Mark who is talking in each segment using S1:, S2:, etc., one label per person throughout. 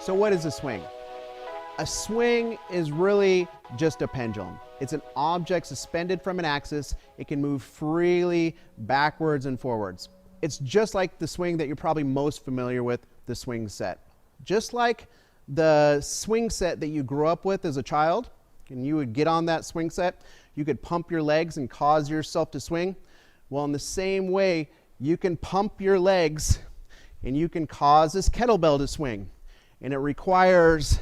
S1: So what is a swing? A swing is really just a pendulum. It's an object suspended from an axis. It can move freely backwards and forwards. It's just like the swing that you're probably most familiar with, the swing set. Just like the swing set that you grew up with as a child, and you would get on that swing set, you could pump your legs and cause yourself to swing. Well, in the same way, you can pump your legs and you can cause this kettlebell to swing. And it requires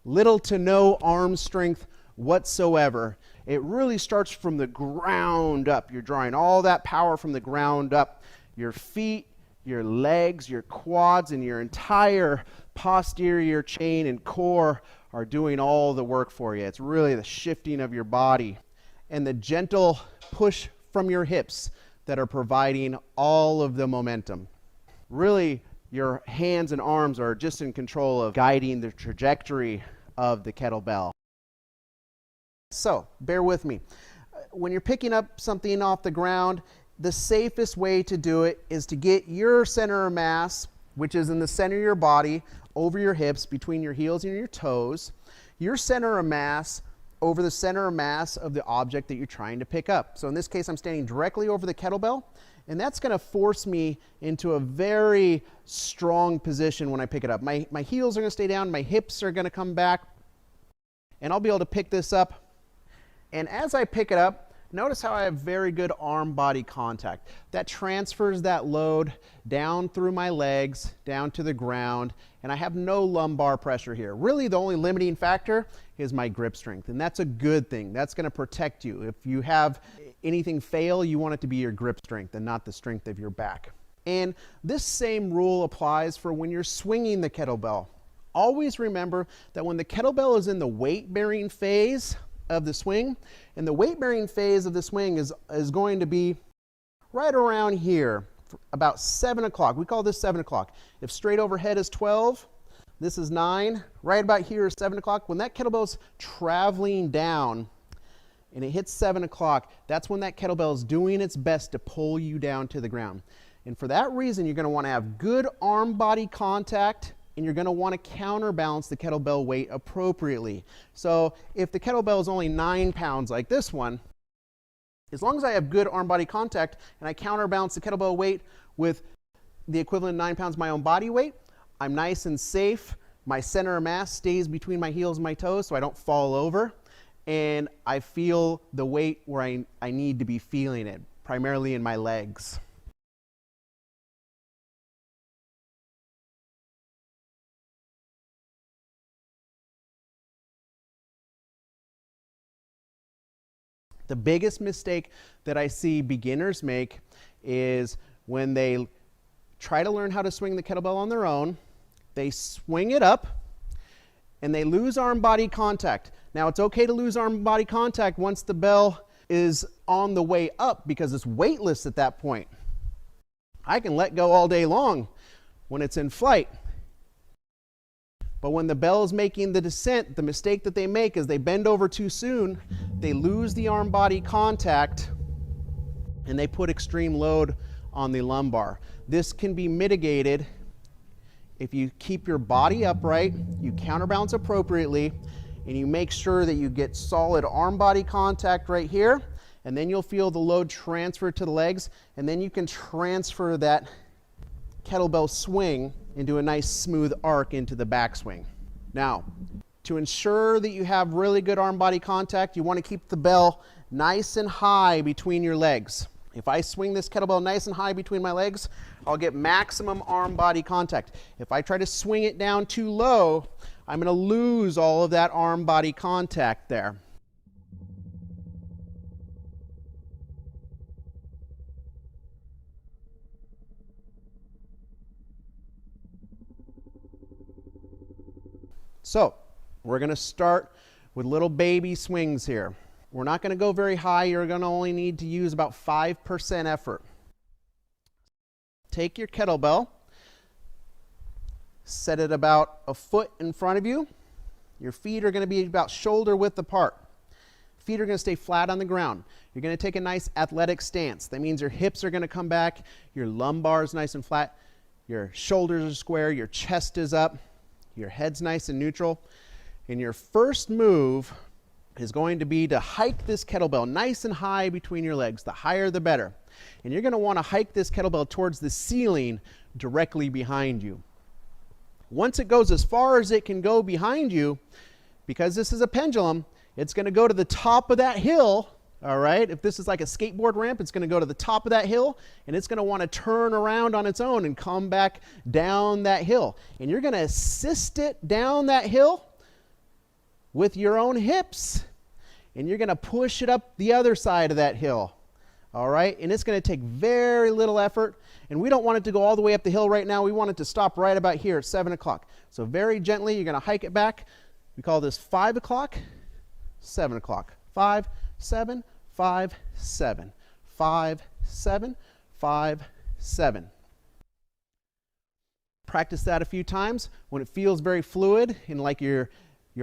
S1: little to no arm strength whatsoever. It really starts from the ground up. You're drawing all that power from the ground up. Your feet, your legs, your quads, and your entire posterior chain and core are doing all the work for you. It's really the shifting of your body and the gentle push from your hips that are providing all of the momentum. Really, your hands and arms are just in control of guiding the trajectory of the kettlebell. So, bear with me. When you're picking up something off the ground, the safest way to do it is to get your center of mass, which is in the center of your body, over your hips, between your heels and your toes. Your center of mass over the center of mass of the object that you're trying to pick up. So in this case, I'm standing directly over the kettlebell, and that's going to force me into a very strong position when I pick it up. My heels are going to stay down, my hips are going to come back, and I'll be able to pick this up. And as I pick it up, notice how I have very good arm-body contact. That transfers that load down through my legs, down to the ground, and I have no lumbar pressure here. Really, the only limiting factor is my grip strength, and that's a good thing. That's going to protect you. If you have anything fail, you want it to be your grip strength and not the strength of your back. And this same rule applies for when you're swinging the kettlebell. Always remember that when the kettlebell is in the weight-bearing phase of the swing, and the weight-bearing phase of the swing is going to be right around here, about 7 o'clock. We call this 7 o'clock. If straight overhead is 12, this is 9. Right about here is 7 o'clock. When that kettlebell's traveling down and it hits 7 o'clock, that's when that kettlebell is doing its best to pull you down to the ground. And for that reason, you're going to want to have good arm-body contact, and you're going to want to counterbalance the kettlebell weight appropriately. So if the kettlebell is only 9 pounds like this one, as long as I have good arm-body contact and I counterbalance the kettlebell weight with the equivalent of 9 pounds of my own body weight, I'm nice and safe. My center of mass stays between my heels and my toes so I don't fall over. And I feel the weight where I need to be feeling it, primarily in my legs. The biggest mistake that I see beginners make is when they try to learn how to swing the kettlebell on their own, they swing it up, and they lose arm-body contact. Now, it's okay to lose arm-body contact once the bell is on the way up because it's weightless at that point. I can let go all day long when it's in flight. But when the bell is making the descent, the mistake that they make is they bend over too soon, they lose the arm-body contact, and they put extreme load on the lumbar. This can be mitigated if you keep your body upright, you counterbalance appropriately, and you make sure that you get solid arm-body contact right here, and then you'll feel the load transfer to the legs, and then you can transfer that kettlebell swing into a nice smooth arc into the backswing. Now, to ensure that you have really good arm-body contact, you want to keep the bell nice and high between your legs. If I swing this kettlebell nice and high between my legs, I'll get maximum arm-body contact. If I try to swing it down too low, I'm going to lose all of that arm-body contact there. So, we're going to start with little baby swings here. We're not going to go very high. You're going to only need to use about 5% effort. Take your kettlebell, set it about a foot in front of you. Your feet are going to be about shoulder width apart. Feet are going to stay flat on the ground. You're going to take a nice athletic stance. That means your hips are going to come back, your lumbar is nice and flat, your shoulders are square, your chest is up. Your head's nice and neutral. And your first move is going to be to hike this kettlebell nice and high between your legs. The higher, the better. And you're going to want to hike this kettlebell towards the ceiling directly behind you. Once it goes as far as it can go behind you, because this is a pendulum, it's going to go to the top of that hill. All right, if this is like a skateboard ramp, it's going to go to the top of that hill, and it's going to want to turn around on its own and come back down that hill. And you're going to assist it down that hill with your own hips, and you're going to push it up the other side of that hill. All right, and it's going to take very little effort, and we don't want it to go all the way up the hill right now. We want it to stop right about here at 7 o'clock. So very gently, you're going to hike it back. We call this 5 o'clock, 7 o'clock. 5, 7, 5, 7, 5, 7, 5, 7. Practice that a few times. When it feels very fluid and like you're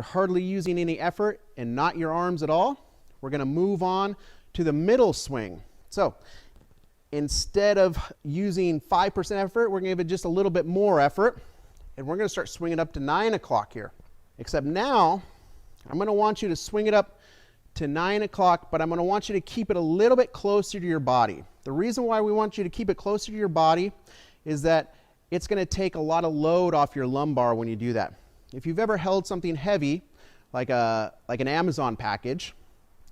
S1: hardly using any effort and not your arms at all, we're going to move on to the middle swing. So instead of using 5% effort, we're going to give it just a little bit more effort, and we're going to start swinging up to 9 o'clock here. Except now, I'm going to want you to swing it up to 9 o'clock, but I'm going to want you to keep it a little bit closer to your body. The reason why we want you to keep it closer to your body is that it's going to take a lot of load off your lumbar when you do that. If you've ever held something heavy, like an Amazon package,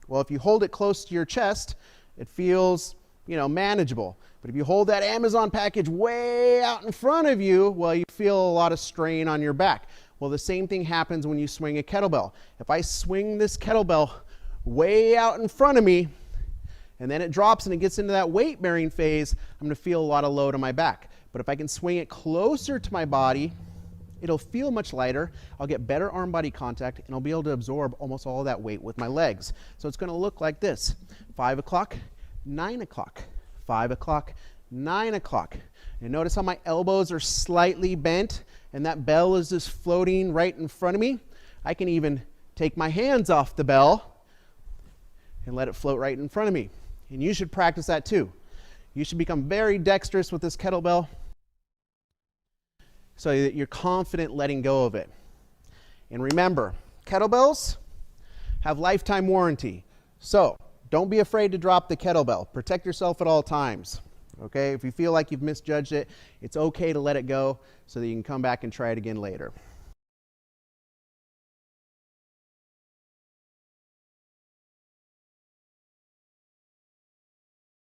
S1: well, if you hold it close to your chest, it feels, manageable. But if you hold that Amazon package way out in front of you, well, you feel a lot of strain on your back. Well, the same thing happens when you swing a kettlebell. If I swing this kettlebell way out in front of me, and then it drops and it gets into that weight bearing phase, I'm going to feel a lot of load on my back. But if I can swing it closer to my body, it'll feel much lighter. I'll get better arm body contact, and I'll be able to absorb almost all of that weight with my legs. So it's going to look like this: 5 o'clock, 9 o'clock, 5 o'clock, 9 o'clock. And notice how my elbows are slightly bent and that bell is just floating right in front of me. I can even take my hands off the bell and let it float right in front of me. And you should practice that too. You should become very dexterous with this kettlebell so that you're confident letting go of it. And remember, kettlebells have lifetime warranty. So don't be afraid to drop the kettlebell. Protect yourself at all times. Okay? If you feel like you've misjudged it, it's okay to let it go so that you can come back and try it again later.